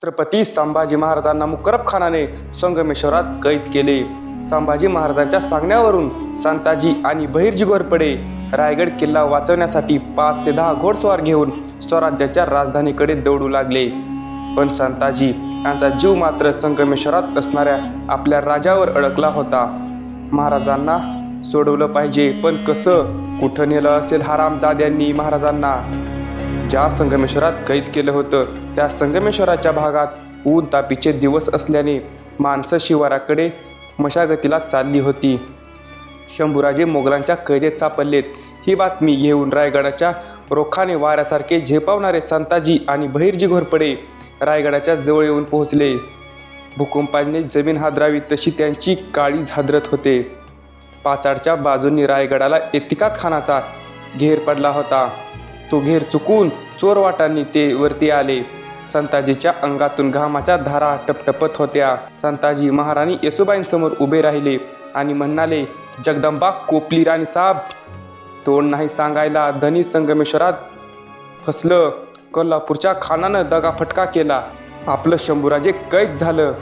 छत्रपती संभाजी महाराजांना मुकरब खानाने संगमेश्वरात कैद केले। संभाजी महाराजांच्या सांगण्यावरून संताजी आणि बहिर्जी घोरपडे रायगड किल्ला वाचवण्यासाठी 5 ते 10 घोडस्वार घेऊन स्वराज्याच्या राजधानीकडे दौडू लागले। पण संताजी यांचा जीव मात्र संगमेश्वरात असणाऱ्या आपल्या राजावर अडकला होता। महाराजांना सोडवलं पाहिजे, पण कसं? कुठं नेलं असेल हरामजाद्यांनी महाराजांना? ज्या संगमेश्वरात कैद केलं होतं त्या संगमेश्वराच्या भागात ऊन तापीचे दिवस असल्याने माणसं शिवाराकडे मशागतीला चालली होती। शंभूराजे मोगलांच्या कैदेत सापडलेत ही बातमी घेऊन रायगडाच्या रोखाने वाऱ्यासारखे झेपावणारे संताजी आणि बहिर्जी घोरपडे रायगडाच्या जवळ येऊन पोहोचले। भूकंपाने जमीन हादरावी तशी त्यांची काळीज हादरत होते। पाचाडच्या बाजूंनी रायगडाला इतिकात खानाचा घेर पडला होता। तो घेर चुकून चोरवाटांनी ते वरती आले। संताजीच्या अंगातून घामाच्या धारा टपटपत होत्या। संताजी महाराणी येसुबाईंसमोर उभे राहिले आणि म्हणाले, जगदंबा कोपली राणी साहेब, तोंड नाही सांगायला धनी संगमेश्वरात फसलं। कोल्हापूरच्या खानानं दगाफटका केला। आपलं शंभूराजे कैद झालं।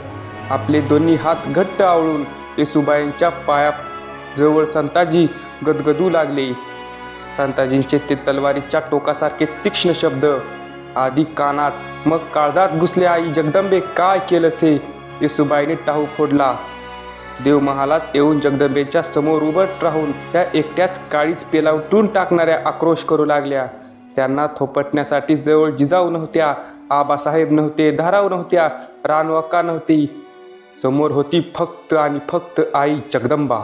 आपले दोन्ही हात घट्ट आवळून येसुबाईंच्या पायाजवळ संताजी गदगदू लागले। संताजींचे ते तलवारीच्या टोकासारखे तीक्ष्ण शब्द आधी कानात मग काळजात घुसले। आई जगदंबे, काय केलंस हे? येसुबाईने टाहू फोडला। देवमहालात येऊन जगदंबेच्या समोर उभं राहून त्या एकट्याच काळीच पेलावटून टाकणाऱ्या आक्रोश करू लागल्या। त्यांना थोपटण्यासाठी जवळ जिजाऊ नव्हत्या, आबासाहेब नव्हते, धाराव नव्हत्या, रानवक्का नव्हती। समोर होती फक्त आणि फक्त आई जगदंबा।